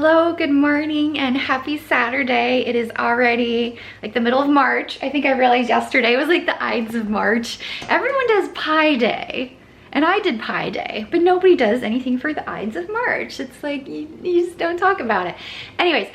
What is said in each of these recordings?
Hello, good morning, and happy Saturday. It is already like the middle of March. I think I realized yesterday was like the Ides of March. Everyone does Pie Day, and I did Pie Day, but nobody does anything for the Ides of March. It's like, you just don't talk about it. Anyways,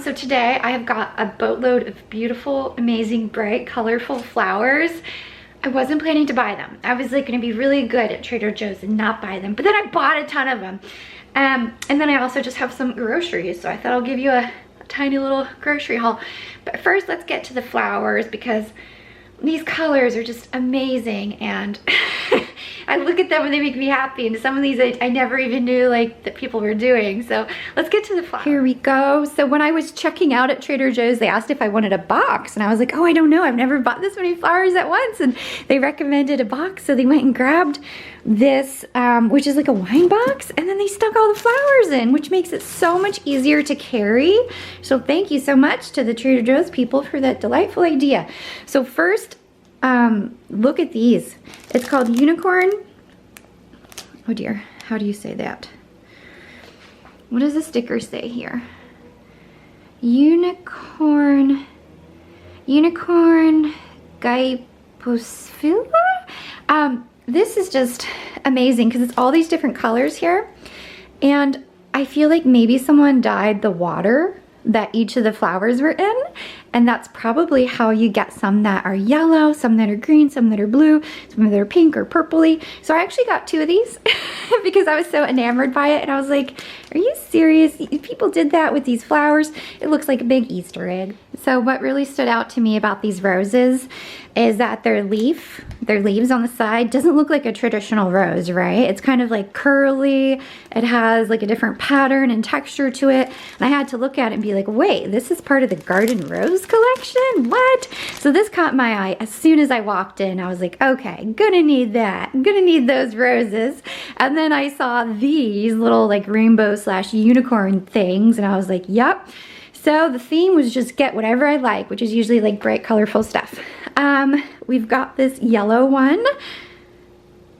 so today I have got a boatload of beautiful, amazing, bright, colorful flowers. I wasn't planning to buy them. I was like gonna be really good at Trader Joe's and not buy them, but then I bought a ton of them. And then I also just have some groceries, so I thought I'll give you a tiny little grocery haul. But first, let's get to the flowers because these colors are just amazing, and I look at them and they make me happy, and some of these I never even knew like that people were doing. So let's get to the flowers. Here we go. So when I was checking out at Trader Joe's, they asked if I wanted a box, and I was like, oh, I don't know, I've never bought this many flowers at once, and they recommended a box, so they went and grabbed this, which is like a wine box, and then they stuck all the flowers in, which makes it so much easier to carry. So thank you so much to the Trader Joe's people for that delightful idea. So first, look at these. It's called unicorn. Oh dear, how do you say that? What does the sticker say here? Unicorn gypsophila? This is just amazing because it's all these different colors here, and I feel like maybe someone dyed the water that each of the flowers were in, and that's probably how you get some that are yellow, some that are green, some that are blue, some that are pink or purpley. So I actually got 2 of these because I was so enamored by it, and I was like, are you serious? People did that with these flowers? It looks like a big Easter egg. So what really stood out to me about these roses is that their leaves on the side doesn't look like a traditional rose, right? It's kind of like curly. It has like a different pattern and texture to it. And I had to look at it and be like, wait, this is part of the garden rose collection? What? So this caught my eye as soon as I walked in. I was like, okay, gonna need that. I'm gonna need those roses. And then I saw these little like rainbow / unicorn things, and I was like, yep. So the theme was just get whatever I like, which is usually like bright, colorful stuff. We've got this yellow one.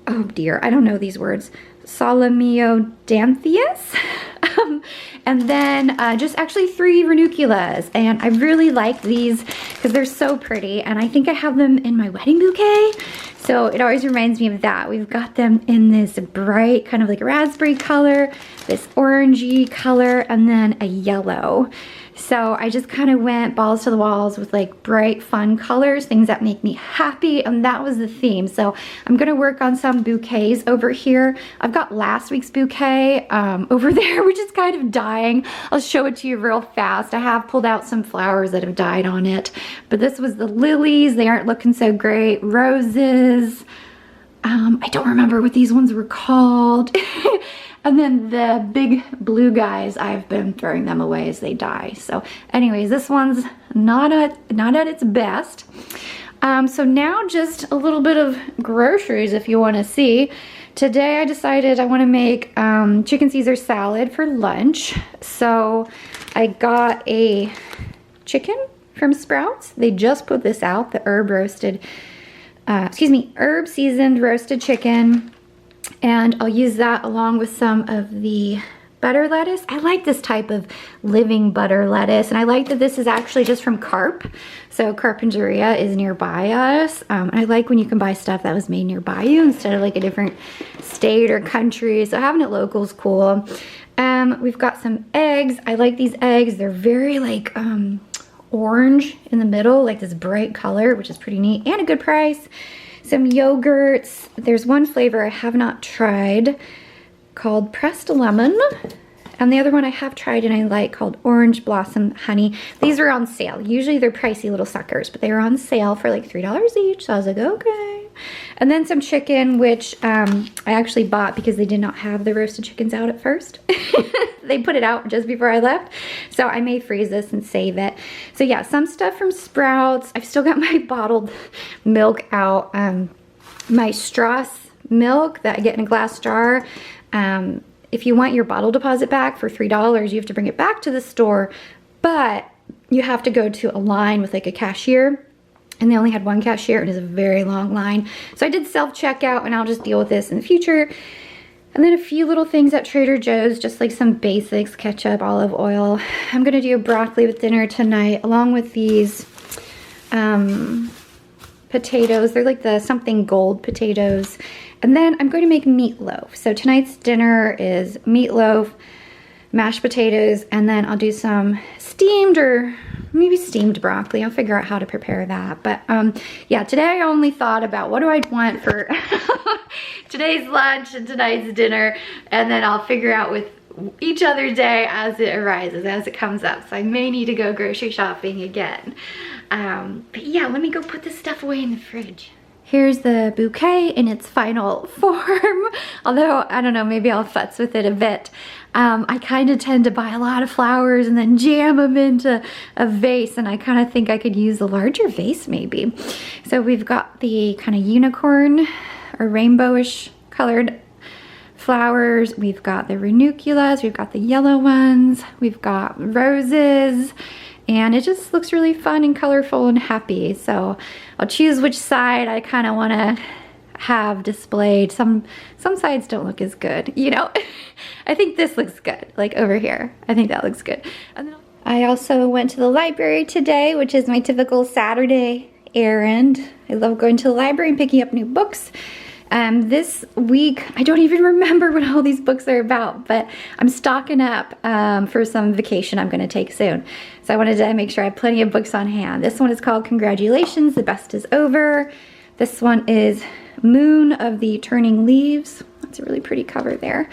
Oh dear, I don't know these words. Solomio dianthus. And then just actually 3 ranunculus. And I really like these because they're so pretty, and I think I have them in my wedding bouquet. So it always reminds me of that. We've got them in this bright kind of like raspberry color, this orangey color, and then a yellow. So I just kind of went balls to the walls with like bright, fun colors, things that make me happy, and that was the theme. So I'm gonna work on some bouquets over here. I've got last week's bouquet over there, which is kind of dying. I'll show it to you real fast. I have pulled out some flowers that have died on it, but this was the lilies. They aren't looking so great. Roses. I don't remember what these ones were called. And then the big blue guys, I've been throwing them away as they die. So anyways, this one's not at its best. So now just a little bit of groceries if you want to see. Today I decided I want to make chicken Caesar salad for lunch. So I got a chicken from Sprouts. They just put this out, the herb seasoned roasted chicken. And I'll use that along with some of the butter lettuce. I like this type of living butter lettuce, and I like that this is actually just from Carp. So Carpinteria is nearby us. I like when you can buy stuff that was made nearby you instead of like a different state or country. So having it local is cool. We've got some eggs. I like these eggs. They're very like orange in the middle, like this bright color, which is pretty neat, and a good price. Some yogurts. There's one flavor I have not tried called pressed lemon, and the other one I have tried and I like called orange blossom honey. These are on sale. Usually they're pricey little suckers, but they were on sale for like $3 each, so I was like, okay. And then some chicken, which I actually bought because they did not have the roasted chickens out at first. They put it out just before I left, so I may freeze this and save it. So yeah, some stuff from Sprouts. I've still got my bottled milk out. My Strass milk that I get in a glass jar. If you want your bottle deposit back for $3, you have to bring it back to the store, but you have to go to a line with like a cashier, and they only had one cashier. It is a very long line. So I did self-checkout, and I'll just deal with this in the future. And then a few little things at Trader Joe's, just like some basics, ketchup, olive oil. I'm gonna do broccoli with dinner tonight, along with these potatoes. They're like the something gold potatoes. And then I'm going to make meatloaf. So tonight's dinner is meatloaf, mashed potatoes, and then I'll do some steamed or maybe steamed broccoli. I'll figure out how to prepare that. But yeah, today I only thought about what do I want for today's lunch and tonight's dinner, and then I'll figure out with each other day as it arises, as it comes up. So I may need to go grocery shopping again. But yeah, let me go put this stuff away in the fridge. Here's the bouquet in its final form. Although, I don't know, maybe I'll futz with it a bit. I kind of tend to buy a lot of flowers and then jam them into a vase, and I kind of think I could use a larger vase maybe. So we've got the kind of unicorn or rainbowish colored flowers. We've got the ranunculus, we've got the yellow ones, we've got roses, and it just looks really fun and colorful and happy. So I'll choose which side I kind of want to have displayed. Some sides don't look as good, you know. I think this looks good, like over here. I think that looks good. And then I also went to the library today, which is my typical Saturday errand. I love going to the library and picking up new books. This week, I don't even remember what all these books are about, but I'm stocking up for some vacation I'm going to take soon. So I wanted to make sure I have plenty of books on hand. This one is called Congratulations, the Best is Over. This one is Moon of the Turning Leaves. That's a really pretty cover there.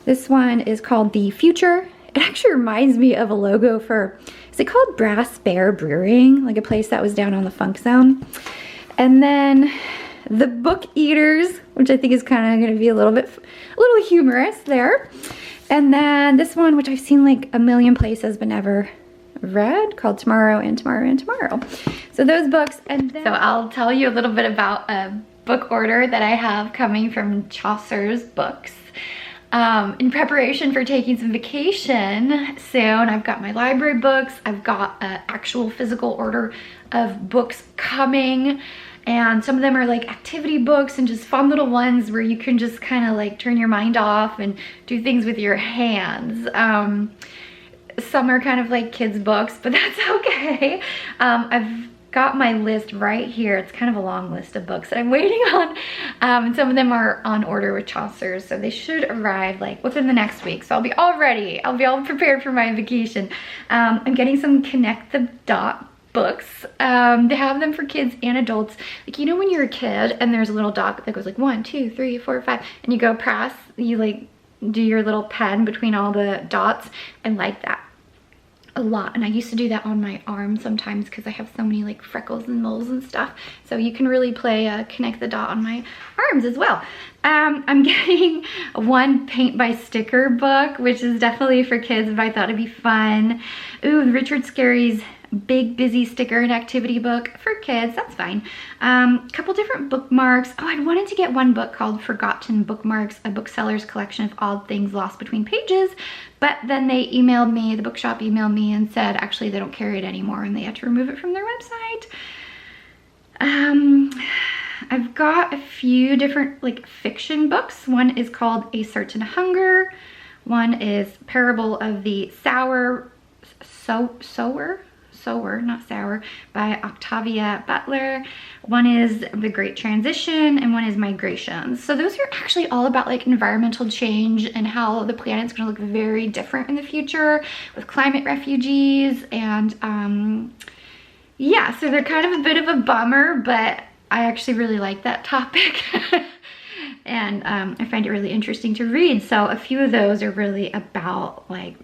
This one is called The Future. It actually reminds me of a logo for, is it called Brass Bear Brewing? Like a place that was down on the Funk Zone. And then The Book Eaters, which I think is kind of going to be a little humorous there. And then this one, which I've seen like a million places but never read, called Tomorrow and Tomorrow and Tomorrow. So those books, and then, so I'll tell you a little bit about a book order that I have coming from Chaucer's Books. In preparation for taking some vacation soon, I've got my library books, I've got an actual physical order of books coming. And some of them are like activity books and just fun little ones where you can just kind of like turn your mind off and do things with your hands. Some are kind of like kids books, but that's okay. I've got my list right here. It's kind of a long list of books that I'm waiting on. And some of them are on order with Chaucer's, so they should arrive like within the next week. So I'll be all ready. I'll be all prepared for my vacation. I'm getting some Connect the Dot books. They have them for kids and adults. Like, you know when you're a kid and there's a little dot that goes like 1, 2, 3, 4, 5, and you go press, you like do your little pen between all the dots. I like that a lot, and I used to do that on my arm sometimes because I have so many like freckles and moles and stuff. So you can really play Connect the Dot on my arms as well. I'm getting one paint by sticker book, which is definitely for kids, but I thought it'd be fun. Ooh, Richard Scarry's Big Busy Sticker and Activity book for kids. That's fine. Couple different bookmarks. Oh, I wanted to get one book called Forgotten Bookmarks, a bookseller's collection of odd things lost between pages, but then they emailed me, the bookshop emailed me and said actually they don't carry it anymore and they had to remove it from their website. I've got a few different like fiction books. One is called A Certain Hunger. One is Parable of the Sower, not sour, by Octavia Butler. One is The Great Transition, and one is Migrations. So those are actually all about like environmental change and how the planet's gonna look very different in the future with climate refugees. And yeah, so they're kind of a bit of a bummer, but I actually really like that topic. And I find it really interesting to read. So a few of those are really about like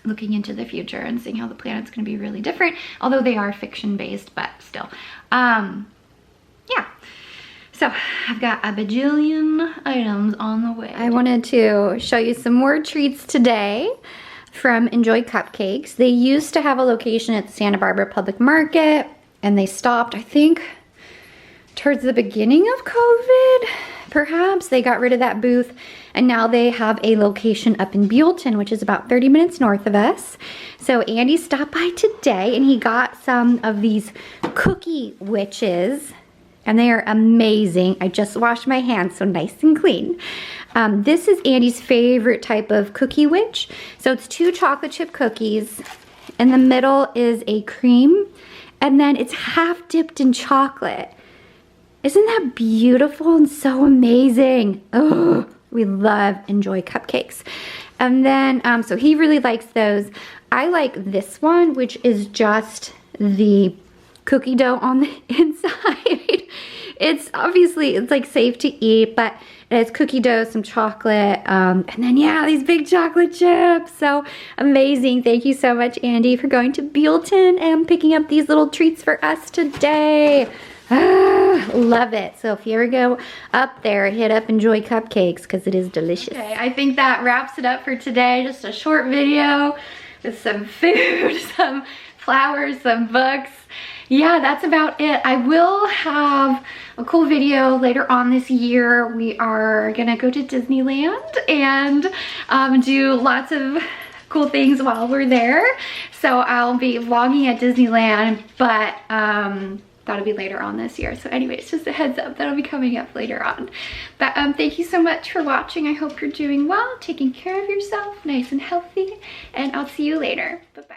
looking into the future and seeing how the planet's going to be really different, although they are fiction based, but still. Yeah, so I've got a bajillion items on the way. I wanted to show you some more treats today from Enjoy Cupcakes. They used to have a location at the Santa Barbara Public Market, and they stopped, I think, towards the beginning of COVID. Perhaps they got rid of that booth, and now they have a location up in Buellton, which is about 30 minutes north of us. So Andy stopped by today and he got some of these cookie witches and they are amazing. I just washed my hands, so nice and clean. This is Andy's favorite type of cookie witch. So it's 2 chocolate chip cookies. In the middle is a cream, and then it's half dipped in chocolate. Isn't that beautiful and so amazing? Oh, we love, enjoy cupcakes. And then, so he really likes those. I like this one, which is just the cookie dough on the inside. It's obviously, it's like safe to eat, but it has cookie dough, some chocolate, and then yeah, these big chocolate chips. So amazing. Thank you so much, Andy, for going to Buellton and picking up these little treats for us today. Love it. So if you ever go up there, hit up Enjoy Cupcakes because it is delicious. Okay, I think that wraps it up for today. Just a short video with some food, some flowers, some books. Yeah, that's about it. I will have a cool video later on this year. We are gonna go to Disneyland and do lots of cool things while we're there. So I'll be vlogging at Disneyland, but that'll be later on this year. So anyways, just a heads up, that'll be coming up later on. But thank you so much for watching. I hope you're doing well, taking care of yourself, nice and healthy, and I'll see you later. Bye-bye.